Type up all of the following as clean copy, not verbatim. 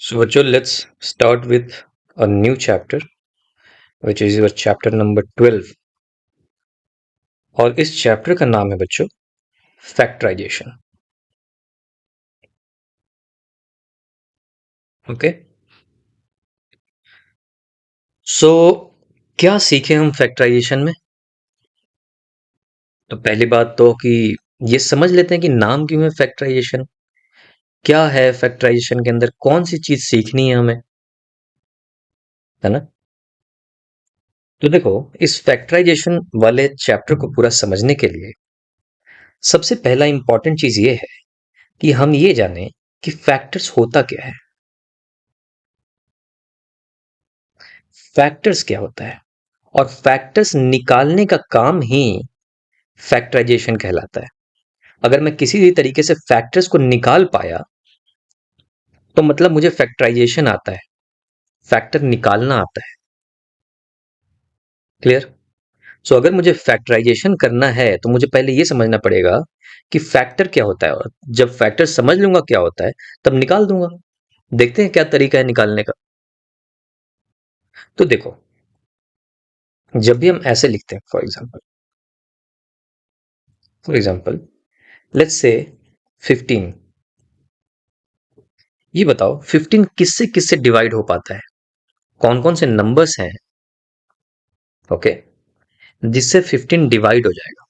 So, Virtual, let's start with a new chapter, which is your chapter number 12. और इस chapter का नाम है बच्चों फैक्टराइजेशन. ओके. सो क्या सीखे हम फैक्टराइजेशन में? तो पहली बात तो कि ये समझ लेते हैं कि नाम क्यों है फैक्टराइजेशन, क्या है फैक्टराइजेशन के अंदर, कौन सी चीज सीखनी है हमें, है ना. तो देखो, इस फैक्टराइजेशन वाले चैप्टर को पूरा समझने के लिए सबसे पहला इंपॉर्टेंट चीज ये है कि हम ये जानें कि फैक्टर्स होता क्या है. फैक्टर्स क्या होता है और फैक्टर्स निकालने का काम ही फैक्टराइजेशन कहलाता है. अगर मैं किसी भी तरीके से फैक्टर्स को निकाल पाया तो मतलब मुझे फैक्टराइजेशन आता है, फैक्टर निकालना आता है. क्लियर? सो अगर मुझे फैक्टराइजेशन करना है तो मुझे पहले ये समझना पड़ेगा कि फैक्टर क्या होता है, और जब फैक्टर समझ लूंगा क्या होता है तब निकाल दूंगा. देखते हैं क्या तरीका है निकालने का. तो देखो, जब भी हम ऐसे लिखते हैं, फॉर एग्जाम्पल लेट्स से 15. ये बताओ 15 किससे किससे डिवाइड हो पाता है, कौन कौन से नंबर्स हैं, ओके, जिससे 15 डिवाइड हो जाएगा.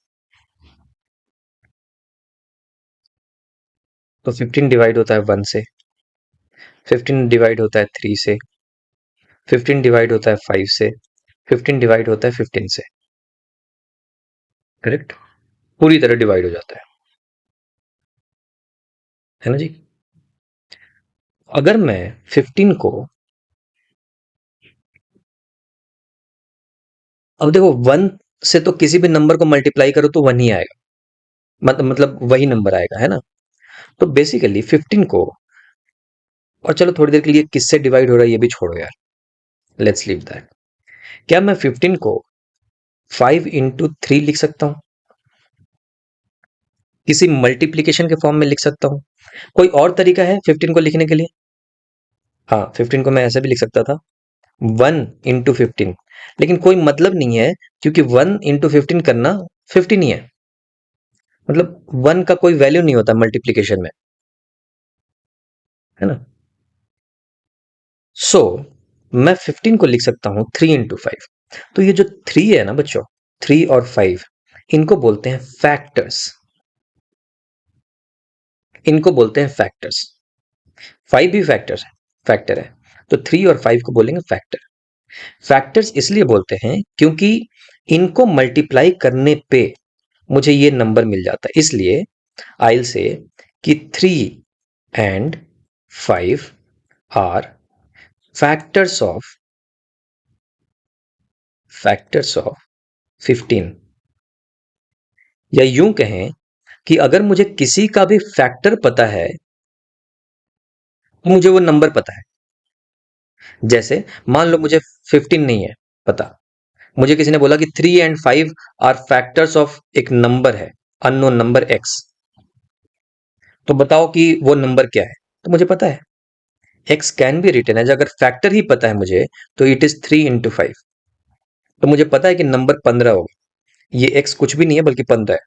तो 15 डिवाइड होता है 1 से, 15 डिवाइड होता है 3 से, 15 डिवाइड होता है 5 से, 15 डिवाइड होता है 15 से. करेक्ट. पूरी तरह डिवाइड हो जाता है ना जी. अगर मैं 15 को, अब देखो 1 से तो किसी भी नंबर को मल्टीप्लाई करो तो 1 ही आएगा, मतलब वही नंबर आएगा, है ना. तो बेसिकली 15 को, और चलो थोड़ी देर के लिए किससे डिवाइड हो रहा है ये भी छोड़ो यार, लेट्स लीव दैट. क्या मैं 15 को 5 into 3 लिख सकता हूं, किसी मल्टीप्लीकेशन के फॉर्म में लिख सकता हूं? कोई और तरीका है 15 को लिखने के लिए? हाँ, 15 को मैं ऐसे भी लिख सकता था, 1 into 15. लेकिन कोई मतलब नहीं है, क्योंकि 1 into 15 करना 15 ही है. मतलब 1 का कोई वैल्यू नहीं होता मल्टीप्लीकेशन में, है ना. सो मैं 15 को लिख सकता हूं 3 into 5. तो ये जो 3 है ना बच्चों, 3 और 5, इनको बोलते हैं फैक्टर्स. इनको बोलते हैं फैक्टर्स. 5 भी फैक्टर है. तो 3 और 5 को बोलेंगे फैक्टर. फैक्टर्स इसलिए बोलते हैं क्योंकि इनको मल्टीप्लाई करने पे मुझे ये नंबर मिल जाता है. इसलिए आई विल से कि 3 and 5 आर फैक्टर्स ऑफ 15. या यूं कहें कि अगर मुझे किसी का भी फैक्टर पता है तो मुझे वो नंबर पता है. जैसे मान लो मुझे 15 नहीं है पता, मुझे किसी ने बोला कि 3 and 5 आर फैक्टर्स ऑफ एक नंबर है, अननोन नंबर एक्स. तो बताओ कि वो नंबर क्या है. तो मुझे पता है X can be written as, अगर फैक्टर ही पता है मुझे तो इट इज 3 into 5. तो मुझे पता है कि नंबर 15 होगा. ये एक्स कुछ भी नहीं है बल्कि 15 है.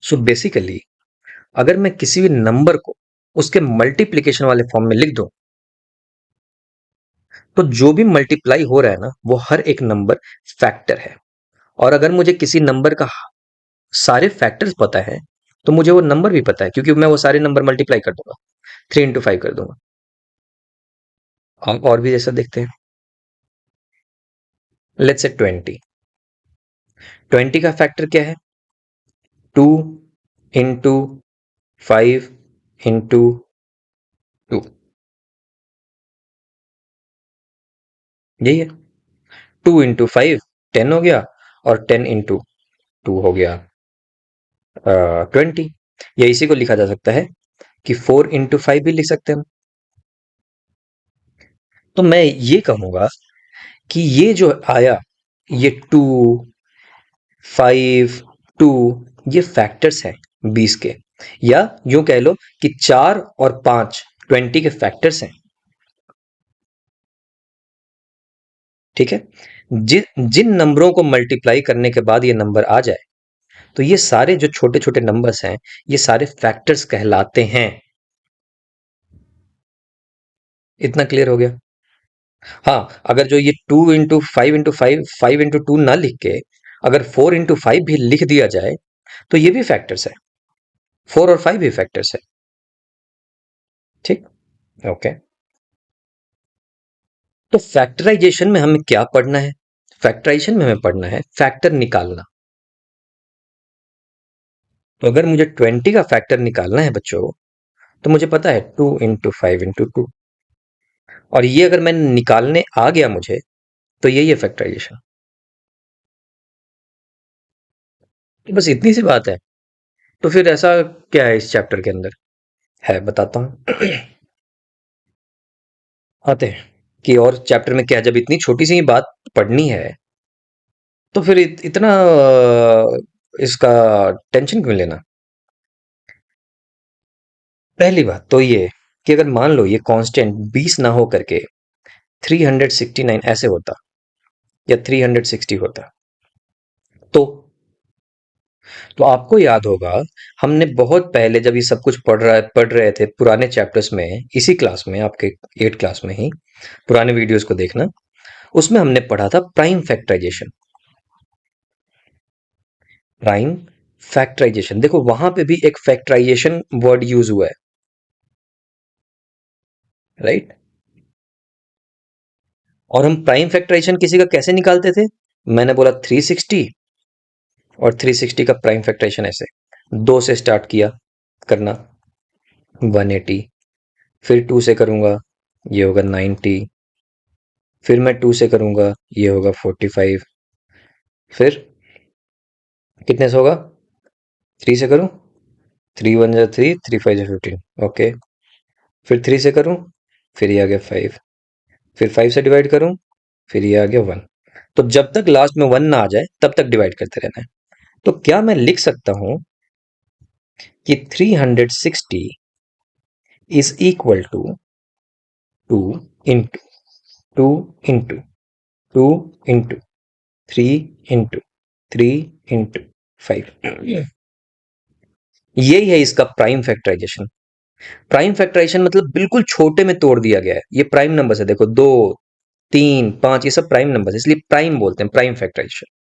सो बेसिकली अगर मैं किसी भी नंबर को उसके मल्टीप्लीकेशन वाले फॉर्म में लिख दूं तो जो भी मल्टीप्लाई हो रहा है ना वो हर एक नंबर फैक्टर है. और अगर मुझे किसी नंबर का सारे फैक्टर्स पता है तो मुझे वो नंबर भी पता है, क्योंकि मैं वो सारे नंबर मल्टीप्लाई कर दूंगा, 3 into 5 कर दूंगा. और भी जैसा देखते हैं, लेट्स से 20. 20 का फैक्टर क्या है? 2 into 5 into 2. यही है. 2 into 5 10 हो गया, और 10 into 2 हो गया 20. या इसी को लिखा जा सकता है कि 4 into 5 भी लिख सकते हैं हम. तो मैं ये कहूंगा कि ये जो आया, ये 2, 5, 2, ये फैक्टर्स हैं 20 के. या यूं कह लो कि 4 और 5 20 के फैक्टर्स हैं। ठीक है, जिन नंबरों को मल्टीप्लाई करने के बाद ये नंबर आ जाए, तो ये सारे जो छोटे छोटे नंबर्स हैं, ये सारे फैक्टर्स कहलाते हैं। इतना क्लियर हो गया? हाँ, अगर जो ये 2 इंटू 5 इंटू 5 5 इंटू 2 ना लिख के अगर 4 इंटू 5 भी लिख दिया जाए, तो ये भी फैक्टर्स है। 4 और 5 भी फैक्टर्स है। ठीक, ओके। तो फैक्टराइजेशन में हमें क्या पढ़ना है? फैक्टराइजेशन में हमें पढ़ना है फैक्टर निकालना। तो अगर मुझे 20 का फैक्टर निकालना है बच्चों, तो मुझे पता है 2 इंटू 5 इंटू 2, और ये अगर मैं निकालने आ गया मुझे, तो यही है फैक्टराइजेशन। तो बस इतनी सी बात है। तो फिर ऐसा क्या है इस चैप्टर के अंदर? है, बताता हूं। आते हैं कि और चैप्टर में क्या, जब इतनी छोटी सी बात पढ़नी है, तो फिर इतना इसका टेंशन क्यों लेना? पहली बात तो ये कि अगर मान लो ये कांस्टेंट 20 ना हो करके 369 ऐसे होता, या 360 होता, तो आपको याद होगा, हमने बहुत पहले जब ये सब कुछ पढ़ रहे थे पुराने चैप्टर्स में, इसी क्लास में, आपके 8 क्लास में ही, पुराने वीडियोस को देखना, उसमें हमने पढ़ा था प्राइम फैक्टराइजेशन। प्राइम फैक्टराइजेशन, देखो वहां पे भी एक फैक्टराइजेशन वर्ड यूज हुआ है, राइट? और हम प्राइम फैक्टराइजेशन किसी का कैसे निकालते थे? मैंने बोला 360, और 360 का प्राइम फैक्टराइजेशन ऐसे 2 से स्टार्ट किया करना, 180, फिर 2 से करूंगा, ये होगा 90, फिर मैं 2 से करूंगा, ये होगा 45, फिर कितने से होगा? 3 से करूं, 3 वन जा 3, 3 फाइव जा 15, ओके। फिर 3 से करूं, फिर ये आ गया 5, फिर 5 से डिवाइड करूं, फिर ये आ गया 1। तो जब तक लास्ट में 1 ना आ जाए तब तक डिवाइड करते रहना है। तो क्या मैं लिख सकता हूं कि 360 is equal to 2 into 2 into 2 into 3 into 3 into 5? यही है इसका प्राइम फैक्टराइजेशन। प्राइम फैक्टराइजेशन मतलब बिल्कुल छोटे में तोड़ दिया गया है। ये प्राइम नंबर है, देखो 2 3 5, ये सब प्राइम नंबर है, इसलिए प्राइम बोलते हैं, प्राइम फैक्टराइजेशन।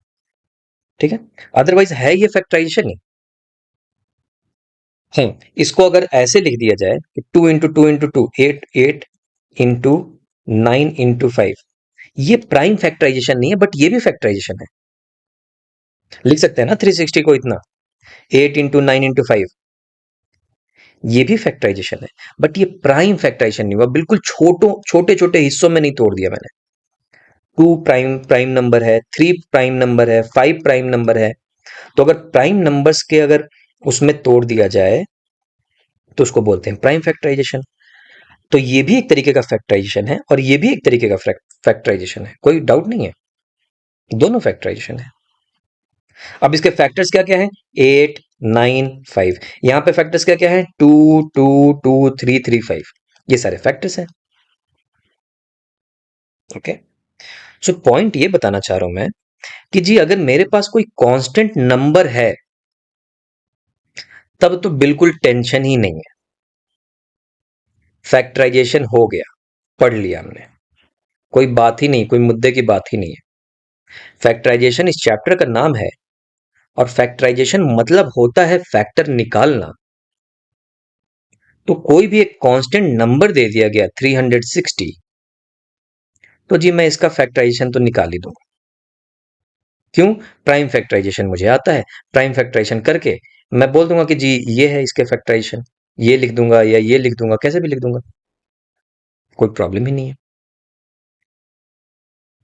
ठीक है, अदरवाइज है ये फैक्टराइजेशन ही। हाँ, इसको अगर ऐसे लिख दिया जाए कि 2 इंटू 2 इंटू 2 8 8 इंटू 9 इंटू 5, ये प्राइम फैक्टराइजेशन नहीं है, बट ये भी फैक्टराइजेशन है। लिख सकते हैं ना 360 को इतना, 8 इंटू 9 इंटू 5, ये भी फैक्टराइजेशन है, बट ये प्राइम फैक्टराइजेशन नहीं हुआ। बिल्कुल छोटे छोटे हिस्सों में नहीं तोड़ दिया मैंने। 2 प्राइम प्राइम नंबर है, 3 प्राइम नंबर है, 5 प्राइम नंबर है। तो अगर प्राइम नंबर्स के अगर उसमें तोड़ दिया जाए, तो उसको बोलते हैं प्राइम फैक्टराइजेशन। तो ये भी एक तरीके का फैक्टराइजेशन है, और ये भी एक तरीके का फैक्टराइजेशन है, कोई डाउट नहीं है, दोनों फैक्टराइजेशन है। अब इसके फैक्टर्स क्या क्या है? 8 9 5। यहां पे फैक्टर्स क्या क्या है? 2 2 2 3 3 5। ये सारे फैक्टर्स हैं। ओके, सो पॉइंट ये बताना चाह रहा हूं मैं कि जी अगर मेरे पास कोई कांस्टेंट नंबर है, तब तो बिल्कुल टेंशन ही नहीं है, फैक्टराइजेशन हो गया, पढ़ लिया हमने, कोई बात ही नहीं, कोई मुद्दे की बात ही नहीं है। फैक्टराइजेशन इस चैप्टर का नाम है, और फैक्टराइजेशन मतलब होता है फैक्टर निकालना। तो कोई भी एक कांस्टेंट नंबर दे दिया गया 360, तो जी मैं इसका फैक्टराइजेशन तो निकाल ही दूंगा। क्यों? प्राइम फैक्टराइजेशन मुझे आता है। प्राइम फैक्टराइजेशन करके मैं बोल दूंगा कि जी ये है इसके फैक्टराइजेशन, ये लिख दूंगा या ये लिख दूंगा, कैसे भी लिख दूंगा, कोई प्रॉब्लम ही नहीं है।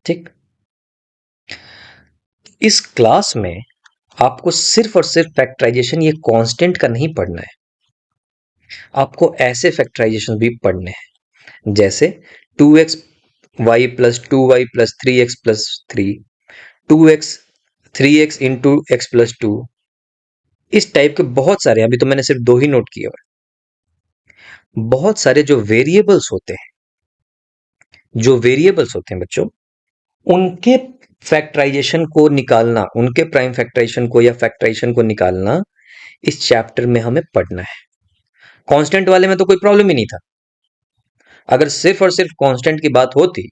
ठीक, इस क्लास में आपको सिर्फ और सिर्फ फैक्टराइजेशन, ये कांस्टेंट का नहीं पढ़ना है, आपको ऐसे फैक्टराइजेशन भी पढ़ने हैं, जैसे 2x y plus 2y plus 3, 2x 3x into x plus 2, इस टाइप के बहुत सारे, अभी तो मैंने सिर्फ दो ही नोट किए हुए, बहुत सारे जो वेरिएबल्स होते हैं, जो वेरिएबल्स होते हैं बच्चों, उनके फैक्टराइजेशन को निकालना, उनके प्राइम फैक्टराइजेशन को या फैक्टराइजेशन को निकालना इस चैप्टर में हमें पढ़ना है। कांस्टेंट वाले में तो कोई प्रॉब्लम ही नहीं था। अगर सिर्फ और सिर्फ कांस्टेंट की बात होती,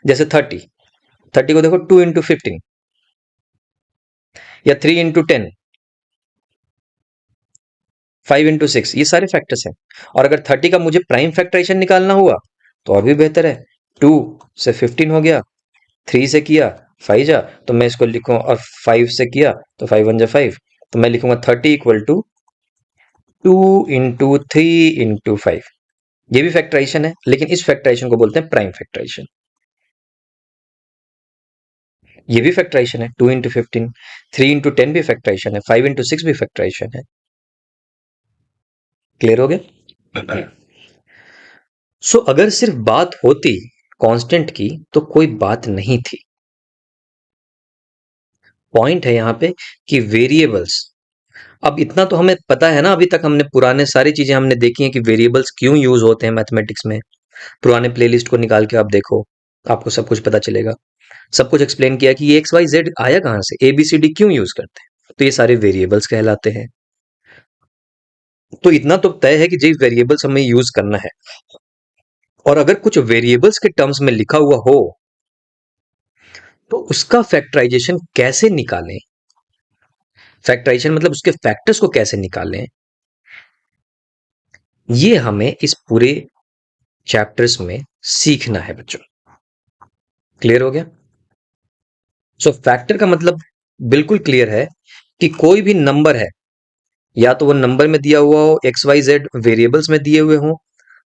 जैसे 30 को देखो 2 × 15 या 3 × 10, 5 × 6, ये सारे फैक्टर्स हैं। और अगर 30 का मुझे प्राइम फैक्टराइजेशन निकालना हुआ तो और भी बेहतर है, 2 से 15 हो गया, 3 से किया 5 जा, तो मैं इसको लिखूं, और 5 से किया तो 5 1 जा 5, तो मैं लिखूंगा 30 = 2 × 3 × 5। ये भी फैक्टराइजेशन है, लेकिन इस फैक्टराइजेशन को बोलते हैं प्राइम फैक्टराइजेशन। ये भी फैक्टराइजेशन है, 2 × 15, 3 × 10 भी फैक्टराइजेशन है, 5 × 6 भी फैक्टराइजेशन है। क्लियर हो गया? सो अगर सिर्फ बात होती कांस्टेंट की तो कोई बात नहीं थी। पॉइंट है यहां पे कि वेरिएबल्स, अब इतना तो हमें पता है ना, अभी तक हमने पुराने सारी चीजें हमने देखी हैं कि वेरिएबल्स क्यों यूज होते हैं मैथमेटिक्स में। पुराने प्लेलिस्ट को निकाल के आप देखो, आपको सब कुछ पता चलेगा। सब कुछ एक्सप्लेन किया कि ये एक्स वाई जेड आया कहां से, ए बी सी डी क्यों यूज करते हैं, तो ये सारे वेरिएबल्स कहलाते हैं। तो इतना तो तय है कि जी वेरिएबल्स हमें यूज करना है। और अगर कुछ वेरिएबल्स के टर्म्स में लिखा हुआ हो तो उसका फैक्टराइजेशन कैसे निकालें, फैक्टराइजेशन मतलब उसके फैक्टर्स को कैसे निकालें, ये हमें इस पूरे चैप्टर्स में सीखना है बच्चों। क्लियर हो गया? सो फैक्टर का मतलब बिल्कुल क्लियर है कि कोई भी नंबर है, या तो वो नंबर में दिया हुआ हो, एक्स वाई जेड वेरिएबल्स में दिए हुए हो,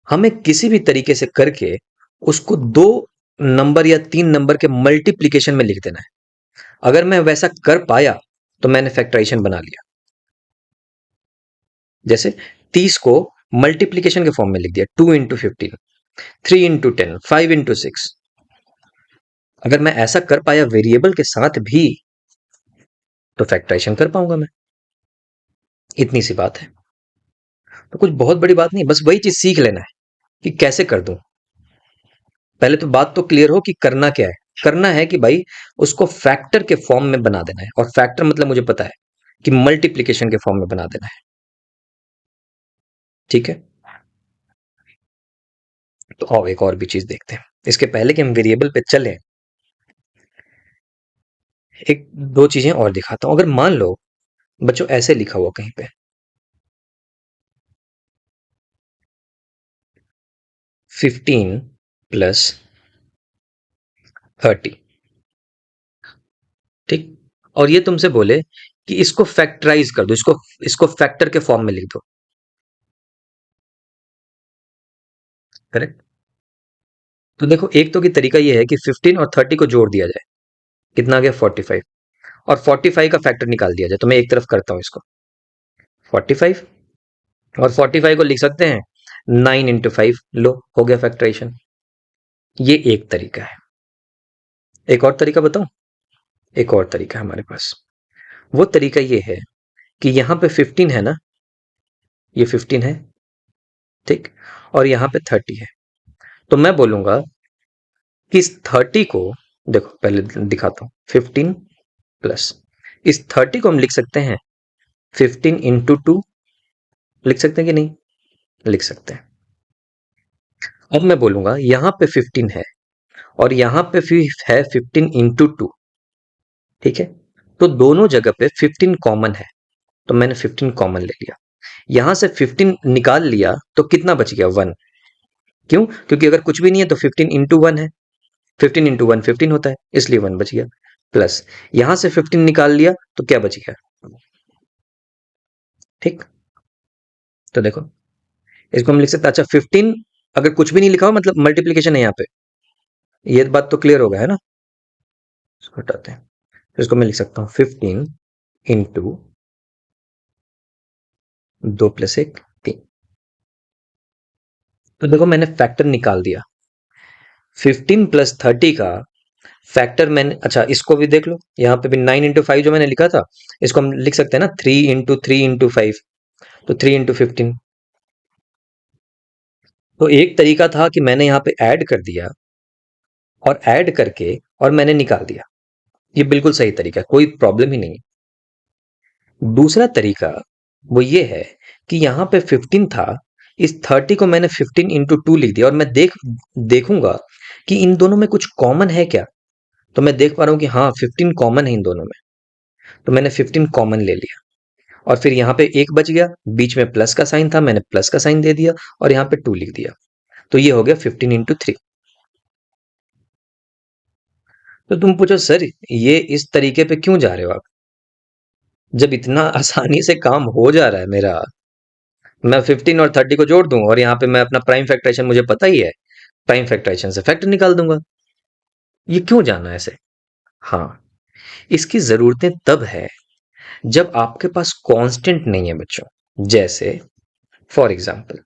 हमें किसी भी तरीके से करके उसको 2 नंबर या 3 नंबर के मल्टीप्लीकेशन में लिख देना है। अगर मैं वैसा कर पाया तो मैंने फैक्टराइजेशन बना लिया। जैसे 30 को मल्टीप्लीकेशन के फॉर्म में लिख दिया, 2 × 15, 3 × 10, 5 × 6। अगर मैं ऐसा कर पाया वेरिएबल के साथ भी तो फैक्टराइजेशन कर पाऊंगा मैं। इतनी सी बात है, तो कुछ बहुत बड़ी बात नहीं, बस वही चीज सीख लेना है कि कैसे कर दूं। पहले तो बात तो क्लियर हो कि करना क्या है। करना है कि भाई उसको फैक्टर के फॉर्म में बना देना है, और फैक्टर मतलब मुझे पता है कि मल्टीप्लीकेशन के फॉर्म में बना देना है। ठीक है, तो आओ एक और भी चीज देखते हैं। इसके पहले कि हम वेरिएबल पे चलें, एक दो चीजें और दिखाता हूं। अगर मान लो बच्चों ऐसे लिखा हुआ कहीं पे 15 + 30, ठीक, और ये तुमसे बोले कि इसको फैक्टराइज कर दो, इसको इसको फैक्टर के फॉर्म में लिख दो। करेक्ट? तो देखो एक तो की तरीका ये है कि 15 और 30 को जोड़ दिया जाए, कितना आ गया 45, और 45 का फैक्टर निकाल दिया जाए। तो मैं एक तरफ करता हूं इसको, 45, और 45 को लिख सकते हैं 9 × 5, लो हो गया फैक्टराइजेशन। ये एक तरीका है। एक और तरीका बताऊं? एक और तरीका है हमारे पास। वो तरीका ये है कि यहां पे 15 है ना, ये 15 है, ठीक, और यहां पे 30 है। तो मैं बोलूंगा कि इस 30 को, देखो पहले दिखाता हूं, 15 प्लस इस 30 को हम लिख सकते हैं 15 × 2, लिख सकते हैं कि नहीं? लिख सकते हैं। अब मैं बोलूंगा यहां पे 15 है और यहां पे फिर है 15 × 2, ठीक है, तो दोनों जगह पे 15 कॉमन है, तो मैंने 15 कॉमन ले लिया। यहां से 15 निकाल लिया तो कितना बच गया? 1। क्यों? क्योंकि अगर कुछ भी नहीं है तो 15 × 1 है, 15 × 1 15 होता है, इसलिए 1 बच गया। प्लस यहां से 15 निकाल लिया तो क्या बच गया? ठीक, तो देखो इसको हम लिख सकते हैं। अच्छा 15 अगर कुछ भी नहीं लिखा हो मतलब मल्टीप्लीकेशन है यहाँ पे, ये बात तो क्लियर होगा है ना। इसको हटाते हैं, तो इसको मैं लिख सकता हूँ 15 × 2 + 1 3। तो देखो मैंने फैक्टर निकाल दिया, 15 + 30 का फैक्टर मैंने, अच्छा इसको भी देख लो, यहाँ पे भी 9 × 5 जो मैंने लिखा था, इसको हम लिख सकते हैं ना 3 × 3 × 5, तो 3 × 15। तो एक तरीका था कि मैंने यहाँ पे ऐड कर दिया, और ऐड करके और मैंने निकाल दिया, ये बिल्कुल सही तरीका है, कोई प्रॉब्लम ही नहीं है। दूसरा तरीका वो ये है कि यहाँ पे 15 था, इस 30 को मैंने 15 × 2 लिख दिया, और मैं देखूंगा कि इन दोनों में कुछ कॉमन है क्या। तो मैं देख पा रहा हूँ कि हाँ 15 कॉमन है इन दोनों में, तो मैंने 15 कॉमन ले लिया, और फिर यहाँ पे एक बच गया, बीच में प्लस का साइन था, मैंने प्लस का साइन दे दिया, और यहाँ पे 2 लिख दिया, तो ये हो गया 15 × 3। तो तुम पूछो सर ये इस तरीके पे क्यों जा रहे हो आप, जब इतना आसानी से काम हो जा रहा है मेरा। मैं 15 और 30 को जोड़ दूं, और यहाँ पे मैं अपना प्राइम फैक्टराइजेशन मुझे पता ही है, प्राइम फैक्टराइजेशन से फैक्टर निकाल दूंगा। ये क्यों जाना है ऐसे? हाँ, इसकी जरूरतें तब है जब आपके पास कांस्टेंट नहीं है बच्चों। जैसे फॉर एग्जाम्पल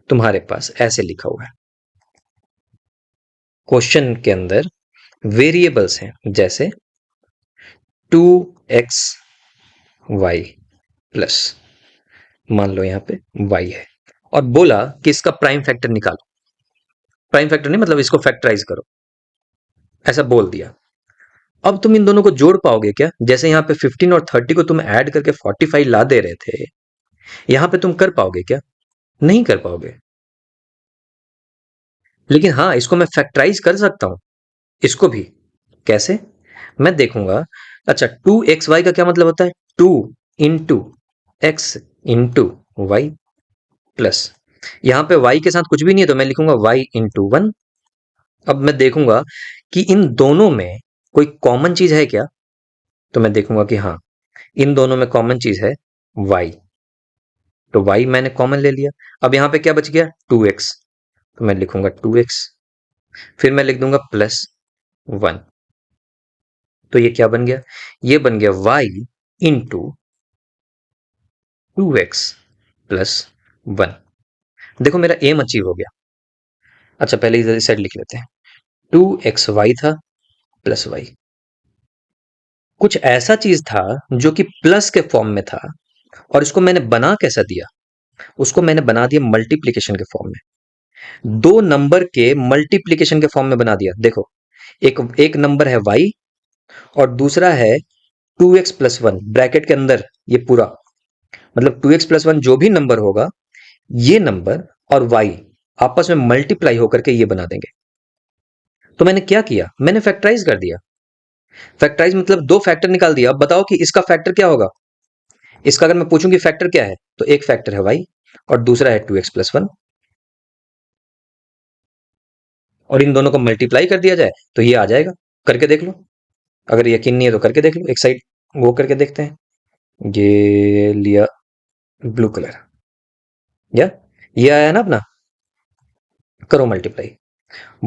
तुम्हारे पास ऐसे लिखा हुआ है, क्वेश्चन के अंदर वेरिएबल्स हैं, जैसे 2xy प्लस, मान लो यहाँ पे y है, और बोला कि इसका प्राइम फैक्टर निकालो। प्राइम फैक्टर नहीं मतलब इसको फैक्टराइज करो, ऐसा बोल दिया। अब तुम इन दोनों को जोड़ पाओगे क्या? जैसे यहाँ पे 15 और 30 को तुम ऐड करके 45 ला दे रहे थे, यहाँ पे तुम कर पाओगे क्या? नहीं कर पाओगे। लेकिन हाँ, इसको मैं फैक्टराइज कर सकता हूं, इसको भी। कैसे? मैं देखूंगा। अच्छा, 2xy का क्या मतलब होता है? 2 × x × y प्लस, यहां पे y के साथ कुछ भी नहीं है, तो मैं लिखूंगा y × 1। अब मैं देखूंगा कि इन दोनों में कोई कॉमन चीज है क्या, तो मैं देखूंगा कि हाँ इन दोनों में कॉमन चीज है y, तो y मैंने कॉमन ले लिया। अब यहाँ पे क्या बच गया? 2x, तो मैं लिखूंगा 2x, फिर मैं लिख दूंगा +1। तो ये क्या बन गया? ये बन गया y × 2x + 1। देखो मेरा एम अचीव हो गया। अच्छा पहले इधर इस साइड लिख लेते हैं, 2xy था +y, कुछ ऐसा चीज था जो कि प्लस के फॉर्म में था, और इसको मैंने बना कैसा दिया? उसको मैंने बना दिया मल्टीप्लीकेशन के फॉर्म में, दो नंबर के मल्टीप्लीकेशन के फॉर्म में बना दिया। देखो एक एक नंबर है y, और दूसरा है 2x + 1 ब्रैकेट के अंदर, ये पूरा मतलब 2x + 1 जो भी नंबर होगा, ये नंबर और y आपस में मल्टीप्लाई होकर के ये बना देंगे। तो मैंने क्या किया? मैंने फैक्टराइज कर दिया। फैक्टराइज मतलब दो फैक्टर निकाल दिया। अब बताओ कि इसका फैक्टर क्या होगा? इसका अगर मैं पूछूं कि फैक्टर क्या है, तो एक फैक्टर है y और दूसरा है 2x + 1, और इन दोनों को मल्टीप्लाई कर दिया जाए तो ये आ जाएगा। करके देख लो, अगर यकीन नहीं है तो करके देख लो। एक साइड वो करके देखते हैं। ये लिया ब्लू कलर, या ये आया ना अपना, करो मल्टीप्लाई।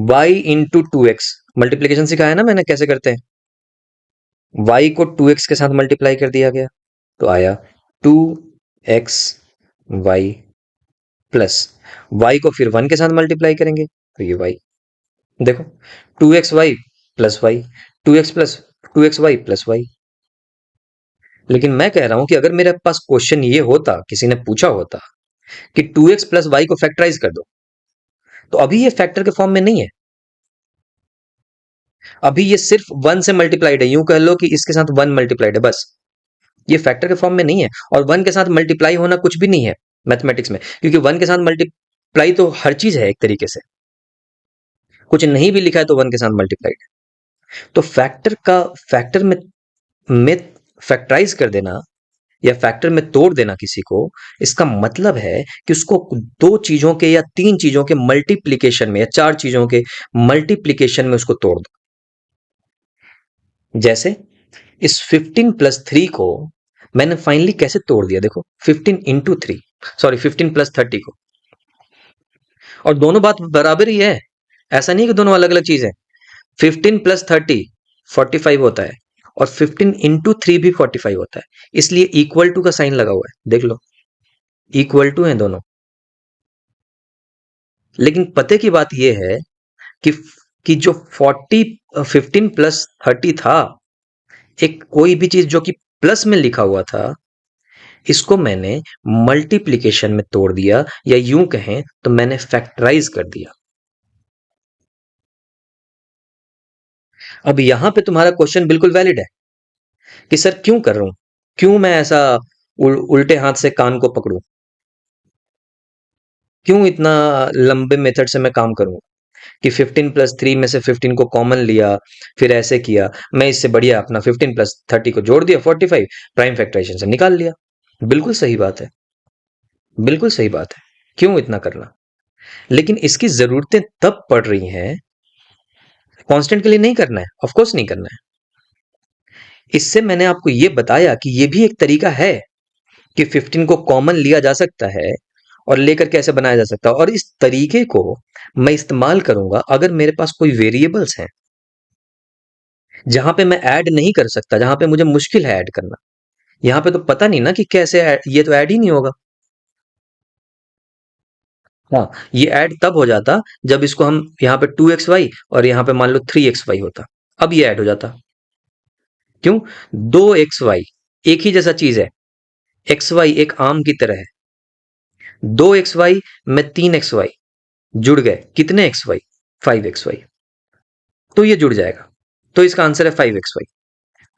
y × 2x मल्टीप्लीकेशन सिखाया ना मैंने कैसे करते हैं। y को 2x के साथ मल्टीप्लाई कर दिया गया, तो आया 2xy प्लस, y को फिर 1 के साथ मल्टीप्लाई करेंगे तो ये y। देखो 2xy plus Y, 2xy plus Y. लेकिन मैं कह रहा हूं कि अगर मेरे पास क्वेश्चन ये होता, किसी ने पूछा होता कि 2x + y को फैक्टराइज कर दो, तो अभी ये फैक्टर के फॉर्म में नहीं है, अभी ये सिर्फ 1 से मल्टीप्लाइड है। यूं कह लो कि इसके साथ 1 मल्टीप्लाइड है बस, ये फैक्टर के फॉर्म में नहीं है। और 1 के साथ मल्टीप्लाई होना कुछ भी नहीं है मैथमेटिक्स में, क्योंकि 1 के साथ मल्टीप्लाई तो हर चीज है एक तरीके से, कुछ नहीं भी लिखा है तो 1 के साथ मल्टीप्लाइड है। तो फैक्टर में फैक्टराइज कर देना या फैक्टर में तोड़ देना किसी को, इसका मतलब है कि उसको दो चीजों के या तीन चीजों के मल्टीप्लीकेशन में या चार चीजों के मल्टीप्लीकेशन में उसको तोड़ दो। जैसे इस 15 + 3 को मैंने फाइनली कैसे तोड़ दिया? देखो 15 + 30 को, और दोनों बात बराबर ही है, ऐसा नहीं कि दोनों अलग अलग चीज है। 15 + 30 45 होता है, और 15 × 3 भी 45 होता है, इसलिए इक्वल टू का साइन लगा हुआ है, देख लो इक्वल टू है दोनों। लेकिन पते की बात यह है कि कि जो 15 प्लस 30 था, एक कोई भी चीज जो कि प्लस में लिखा हुआ था, इसको मैंने मल्टीप्लिकेशन में तोड़ दिया, या यूं कहें तो मैंने फैक्टराइज कर दिया। अब यहां पे तुम्हारा क्वेश्चन बिल्कुल वैलिड है कि सर क्यों कर रहा हूं, क्यों मैं ऐसा उल्टे हाथ से कान को पकड़ूं, क्यों इतना लंबे मेथड से मैं काम करूं कि 15 + 3 में से 15 को कॉमन लिया, फिर ऐसे किया। मैं इससे बढ़िया अपना 15 + 30 को जोड़ दिया 45, प्राइम फैक्टराइजेशन से निकाल लिया। बिल्कुल सही बात है, बिल्कुल सही बात है, क्यों इतना करना। लेकिन इसकी जरूरतें तब पड़ रही हैं, कांस्टेंट के लिए नहीं करना है, ऑफ कोर्स नहीं करना है। इससे मैंने आपको ये बताया कि ये भी एक तरीका है कि 15 को कॉमन लिया जा सकता है और लेकर कैसे बनाया जा सकता है, और इस तरीके को मैं इस्तेमाल करूंगा अगर मेरे पास कोई वेरिएबल्स हैं जहां पे मैं ऐड नहीं कर सकता, जहां पे मुझे मुश्किल है ऐड करना। यहां पे तो पता नहीं ना कि कैसे ये तो ऐड ही नहीं होगा। हाँ, ये ऐड तब हो जाता जब इसको हम यहाँ पे 2xy और यहाँ पे मान लो 3xy होता, अब ये ऐड हो जाता। क्यों? 2xy एक ही जैसा चीज है, xy एक आम की तरह है। 2xy में 3xy जुड़ गए, कितने xy? 5xy, तो ये जुड़ जाएगा। तो इसका आंसर है 5xy,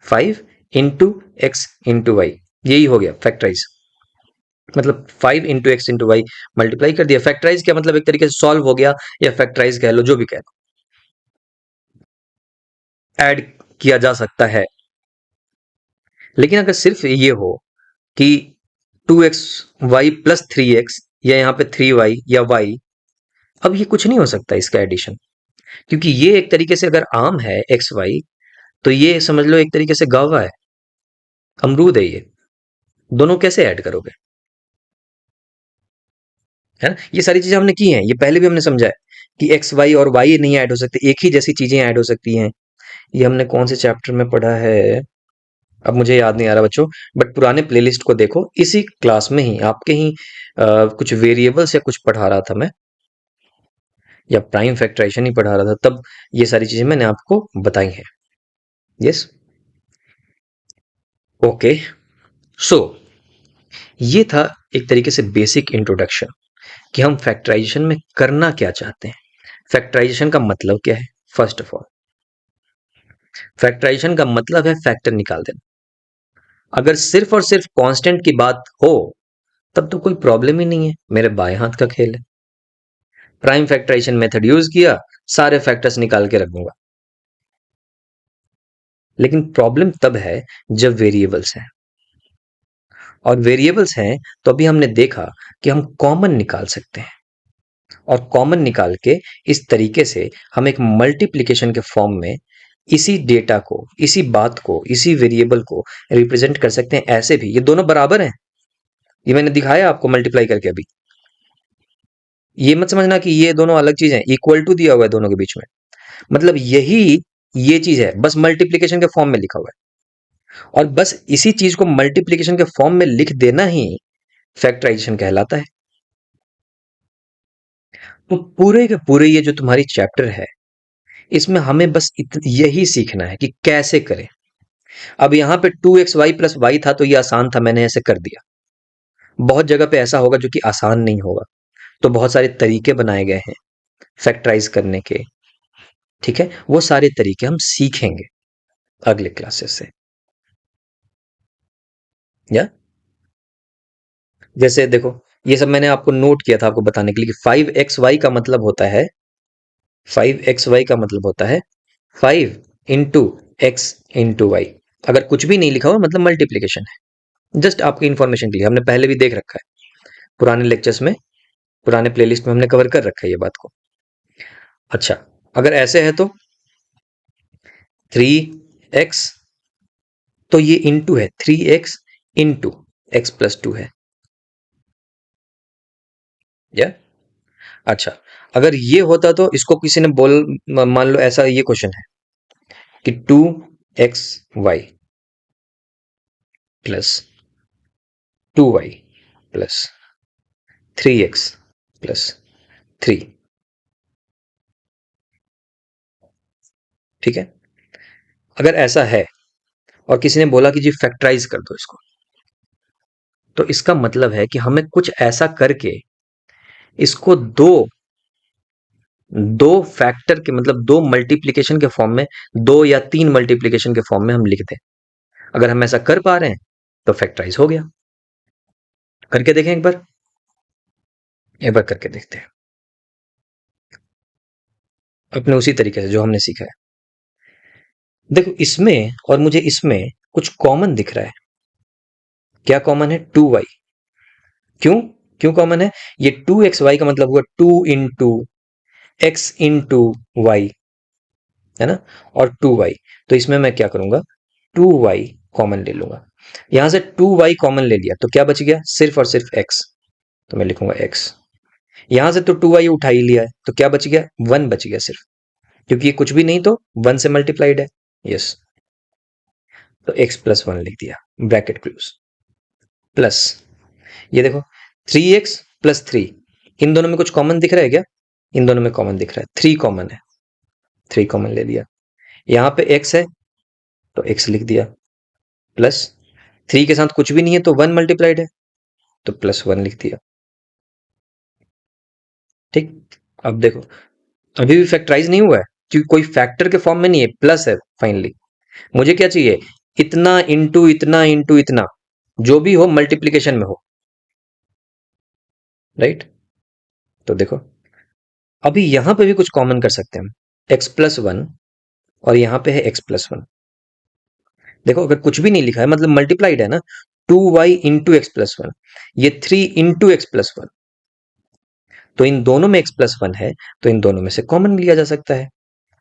5 × x × y, यही हो गया फैक्टराइज। मतलब 5 × x × y मल्टीप्लाई कर दिया। फैक्टराइज क्या मतलब? एक तरीके से सॉल्व हो गया, या फैक्टराइज कह लो, जो भी कह लो, ऐड किया जा सकता है। लेकिन अगर सिर्फ ये हो कि 2xy + 3x, या यहाँ पे 3y या y, अब ये कुछ नहीं हो सकता इसका एडिशन, क्योंकि ये एक तरीके से अगर आम है एक्स वाई, तो ये समझ लो एक तरीके से गावा है, अमरूद है ये। दोनों कैसे ऐड करोगे? है ना, ये सारी चीजें हमने की हैं, ये पहले भी हमने समझा है कि एक्स वाई और वाई नहीं ऐड हो सकते, एक ही जैसी चीजें ऐड हो सकती हैं। ये हमने कौन से चैप्टर में पढ़ा है, अब मुझे याद नहीं आ रहा बच्चों, बट पुराने प्लेलिस्ट को देखो, इसी क्लास में ही आपके ही कुछ वेरिएबल्स या कुछ पढ़ा रहा था मैं, या प्राइम फैक्टराइजेशन ही पढ़ा रहा था, तब ये सारी चीजें मैंने आपको बताई हैं। Yes, okay. सो ये था एक तरीके से बेसिक इंट्रोडक्शन कि हम फैक्टराइजेशन में करना क्या चाहते हैं, फैक्टराइजेशन का मतलब क्या है। फर्स्ट ऑफ ऑल, फैक्टराइजेशन का मतलब है फैक्टर निकाल देना। अगर सिर्फ और सिर्फ कांस्टेंट की बात हो तब तो कोई प्रॉब्लम ही नहीं है, मेरे बाएं हाथ का खेल है। प्राइम फैक्टराइजेशन मेथड यूज किया, सारे फैक्टर्स निकाल के रख दूंगा। लेकिन प्रॉब्लम तब है जब वेरिएबल्स हैं, और वेरिएबल्स हैं तो अभी हमने देखा कि हम कॉमन निकाल सकते हैं, और कॉमन निकाल के इस तरीके से हम एक मल्टीप्लिकेशन के फॉर्म में इसी डेटा को, इसी बात को, इसी वेरिएबल को रिप्रेजेंट कर सकते हैं। ऐसे भी ये दोनों बराबर हैं, ये मैंने दिखाया आपको मल्टीप्लाई करके अभी। ये मत समझना कि ये दोनों अलग चीज हैं, इक्वल टू दिया हुआ है दोनों के बीच में, मतलब यही ये चीज है, बस मल्टीप्लिकेशन के फॉर्म में लिखा हुआ है, और बस इसी चीज को मल्टीप्लिकेशन के फॉर्म में लिख देना ही फैक्टराइजेशन कहलाता है। तो पूरे के पूरे ये जो तुम्हारी चैप्टर है, इसमें हमें बस यही सीखना है कि कैसे करें। अब यहाँ पे 2xy + y था तो ये आसान था, मैंने ऐसे कर दिया। बहुत जगह पे ऐसा होगा जो कि आसान नहीं होगा, तो बहुत सारे तरीके बनाए गए हैं फैक्टराइज करने के। ठीक है, वो सारे तरीके हम सीखेंगे अगले क्लासेस से। या जैसे देखो, ये सब मैंने आपको नोट किया था आपको बताने के लिए कि 5xy का मतलब होता है, 5xy का मतलब होता है 5 × x × y। अगर कुछ भी नहीं लिखा हुआ मतलब मल्टीप्लीकेशन है, जस्ट आपकी इंफॉर्मेशन के लिए, हमने पहले भी देख रखा है पुराने लेक्चर्स में, पुराने प्लेलिस्ट में हमने कवर कर रखा है ये बात को। अच्छा, अगर ऐसे है तो 3x, तो ये इंटू है, 3x × x + 2 है। या अच्छा, अगर ये होता तो इसको किसी ने बोल, मान लो ऐसा ये क्वेश्चन है कि 2xy + 2y + 3x + 3, ठीक है, अगर ऐसा है और किसी ने बोला कि जी फैक्टराइज कर दो इसको, तो इसका मतलब है कि हमें कुछ ऐसा करके इसको दो दो फैक्टर के मतलब दो मल्टीप्लिकेशन के फॉर्म में, दो या तीन मल्टीप्लिकेशन के फॉर्म में हम लिख दें। अगर हम ऐसा कर पा रहे हैं तो फैक्टराइज हो गया। करके देखें एक बार करके देखते हैं अपने उसी तरीके से जो हमने सीखा है। देखो इसमें और मुझे इसमें कुछ कॉमन दिख रहा है। क्या कॉमन है? 2y। क्यों क्यों कॉमन है? ये 2xy का मतलब हुआ 2 इंटू एक्स इंटू वाई, है ना, और 2y। तो इसमें मैं क्या करूंगा, 2y कॉमन ले लूंगा। यहां से 2y कॉमन ले लिया तो क्या बच गया? सिर्फ और सिर्फ x। तो मैं लिखूंगा x। यहां से तो 2y उठा ही लिया है तो क्या बच गया? 1 बच गया सिर्फ, क्योंकि ये कुछ भी नहीं तो 1 से मल्टीप्लाइड है। यस, तो x प्लस 1 लिख दिया, ब्रैकेट क्लोज, प्लस ये देखो 3x प्लस 3। इन दोनों में कुछ कॉमन दिख रहा है क्या? इन दोनों में कॉमन दिख रहा है, 3 कॉमन है, 3 कॉमन ले लिया। यहां पे x है तो x लिख दिया, प्लस 3 के साथ कुछ भी नहीं है तो 1 मल्टीप्लाइड है तो प्लस 1 लिख दिया। ठीक, अब देखो अभी भी फैक्टराइज नहीं हुआ है क्योंकि कोई फैक्टर के फॉर्म में नहीं है, प्लस है फाइनली। मुझे क्या चाहिए? इतना इंटू इतना इंटू इतना, जो भी हो मल्टीप्लीकेशन में हो, राइट। तो देखो अभी यहां पे भी कुछ कॉमन कर सकते हैं हम, एक्स प्लस 1 और यहां पे है एक्स प्लस 1। देखो अगर कुछ भी नहीं लिखा है मतलब मल्टीप्लाइड है ना, 2y इंटू एक्स प्लस 1, ये 3 इंटू एक्स प्लस 1, तो इन दोनों में एक्स प्लस 1 है तो इन दोनों में से कॉमन लिया जा सकता है।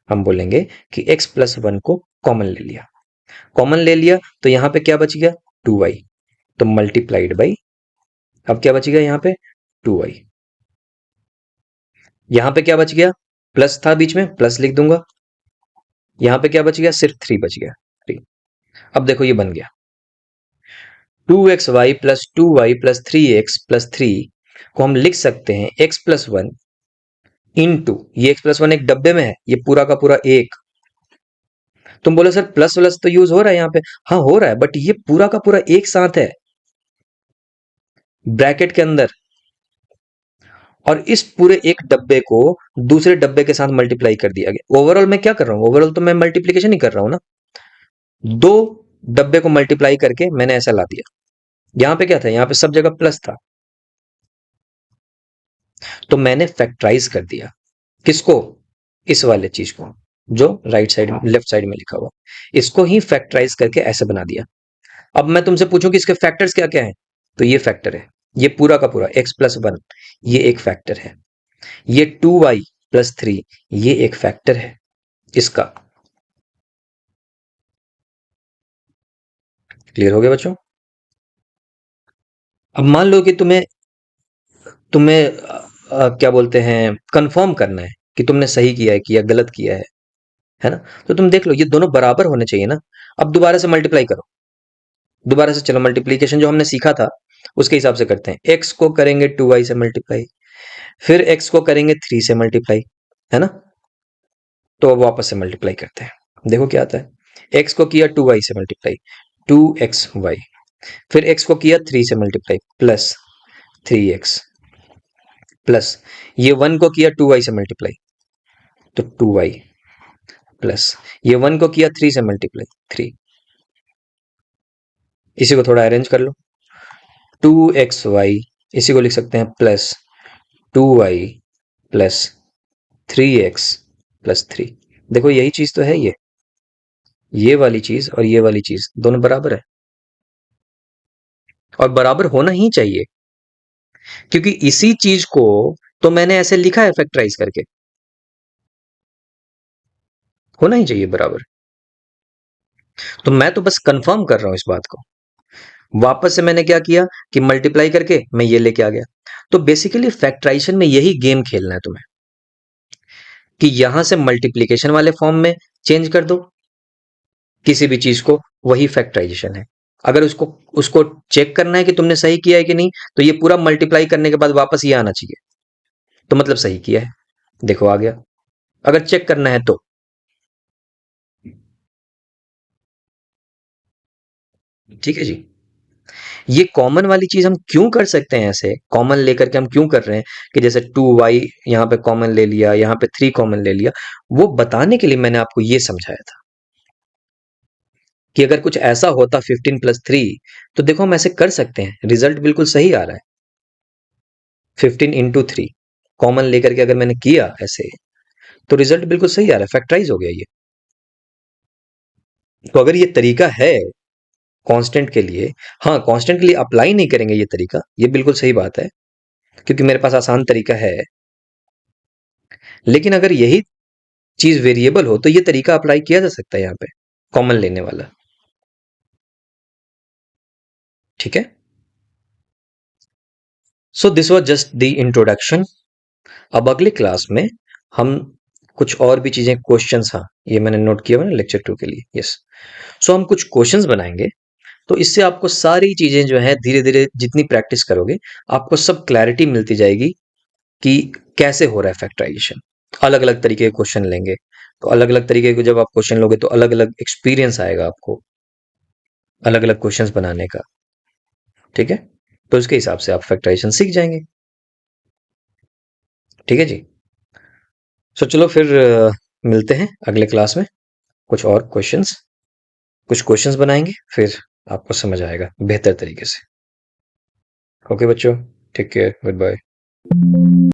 हम बोलेंगे कि एक्स प्लस 1 को कॉमन ले लिया। कॉमन ले लिया तो यहां पे क्या बच गया? 2y, तो मल्टीप्लाइड बाई, अब क्या बच गया यहाँ पे? 2y। यहां पे क्या बच गया? प्लस था बीच में, प्लस लिख दूंगा। यहां पे क्या बच गया? सिर्फ 3 बच गया, 3। अब देखो ये बन गया 2xy plus 2y plus 3x plus 3 को हम लिख सकते हैं x प्लस 1 इंटू, ये x प्लस 1 एक डब्बे में है, ये पूरा का पूरा एक। तुम बोले सर प्लस प्लस तो यूज हो रहा है यहाँ पे, हाँ हो रहा है, बट ये पूरा का पूरा एक साथ है ब्रैकेट के अंदर, और इस पूरे एक डब्बे को दूसरे डब्बे के साथ मल्टीप्लाई कर दिया गया। ओवरऑल मैं क्या कर रहा हूं? ओवरऑल तो मैं मल्टीप्लीकेशन ही कर रहा हूं ना, दो डब्बे को मल्टीप्लाई करके मैंने ऐसा ला दिया। यहां पे क्या था? यहां पे सब जगह प्लस था, तो मैंने फैक्टराइज कर दिया। किसको? इस वाले चीज को जो राइट साइड लेफ्ट साइड में लिखा हुआ, इसको ही फैक्टराइज करके ऐसे बना दिया। अब मैं तुमसे पूछूं कि इसके फैक्टर्स क्या क्या हैं, तो ये फैक्टर है, ये पूरा का पूरा x प्लस 1 ये एक फैक्टर है, ये 2y प्लस 3 ये एक फैक्टर है इसका। क्लियर हो गया बच्चों? अब मान लो कि तुम्हें तुम्हें क्या बोलते हैं, कंफर्म करना है कि तुमने सही किया है कि या गलत किया है ना, तो तुम देख लो ये दोनों बराबर होने चाहिए ना। अब दोबारा से मल्टीप्लाई करो, दोबारा से चलो मल्टीप्लीकेशन जो हमने सीखा था उसके हिसाब से करते हैं। x को करेंगे 2y से मल्टीप्लाई, फिर x को करेंगे 3 से मल्टीप्लाई, है ना। तो अब वापस से मल्टीप्लाई करते हैं, देखो क्या आता है। x को किया 2y से मल्टीप्लाई, 2xy, फिर x को किया 3 से मल्टीप्लाई प्लस 3x, प्लस ये 1 को किया 2y से मल्टीप्लाई तो 2y, प्लस ये 1 को किया 3 से मल्टीप्लाई 3। इसी को थोड़ा अरेंज कर लो, 2xy इसी को लिख सकते हैं plus 2y plus 3x plus 3। देखो यही चीज तो है, ये वाली चीज और ये वाली चीज दोनों बराबर है, और बराबर होना ही चाहिए क्योंकि इसी चीज को तो मैंने ऐसे लिखा है फैक्टराइज करके, होना ही चाहिए बराबर। तो मैं तो बस कंफर्म कर रहा हूं इस बात को। वापस से मैंने क्या किया कि मल्टीप्लाई करके मैं ये लेके आ गया। तो बेसिकली फैक्टराइजेशन में यही गेम खेलना है तुम्हें कि यहां से मल्टीप्लीकेशन वाले फॉर्म में चेंज कर दो किसी भी चीज को, वही फैक्टराइजेशन है। अगर उसको उसको चेक करना है कि तुमने सही किया है कि नहीं, तो ये पूरा मल्टीप्लाई करने के बाद वापस ये आना चाहिए, तो मतलब सही किया है। देखो आ गया। अगर चेक करना है तो ठीक है जी। ये कॉमन वाली चीज हम क्यों कर सकते हैं, ऐसे कॉमन लेकर के हम क्यों कर रहे हैं कि जैसे 2y यहाँ पे कॉमन ले लिया, यहाँ पे 3 कॉमन ले लिया, वो बताने के लिए मैंने आपको ये समझाया था कि अगर कुछ ऐसा होता 15+3, तो देखो हम ऐसे कर सकते हैं, रिजल्ट बिल्कुल सही आ रहा है। 15 × 3 कॉमन लेकर के अगर मैंने किया ऐसे, तो रिजल्ट बिल्कुल सही आ रहा है, फैक्टराइज हो गया ये। तो अगर ये तरीका है कांस्टेंट के लिए, हाँ कांस्टेंट के लिए अप्लाई नहीं करेंगे ये तरीका, ये बिल्कुल सही बात है, क्योंकि मेरे पास आसान तरीका है। लेकिन अगर यही चीज वेरिएबल हो तो ये तरीका अप्लाई किया जा सकता है यहाँ पे, कॉमन लेने वाला। ठीक है। So this was just the introduction. अब अगले क्लास में हम कुछ और भी चीजें, क्वेश्चंस, हाँ ये मैंने नोट किया हुआ ना लेक्चर 2 के लिए, यस। सो हम कुछ क्वेश्चंस बनाएंगे, तो इससे आपको सारी चीजें जो है धीरे धीरे जितनी प्रैक्टिस करोगे, आपको सब क्लैरिटी मिलती जाएगी कि कैसे हो रहा है फैक्टराइजेशन। अलग अलग तरीके के क्वेश्चन लेंगे, तो अलग अलग तरीके के जब आप क्वेश्चन लोगे तो अलग अलग एक्सपीरियंस आएगा आपको अलग अलग क्वेश्चंस बनाने का। ठीक है। तो उसके हिसाब से आप फैक्टराइजेशन सीख जाएंगे। ठीक है जी। सो चलो फिर मिलते हैं अगले क्लास में, कुछ और क्वेश्चंस, कुछ क्वेश्चंस बनाएंगे, फिर आपको समझ आएगा बेहतर तरीके से। ओके बच्चों, टेक केयर, गुड बाय।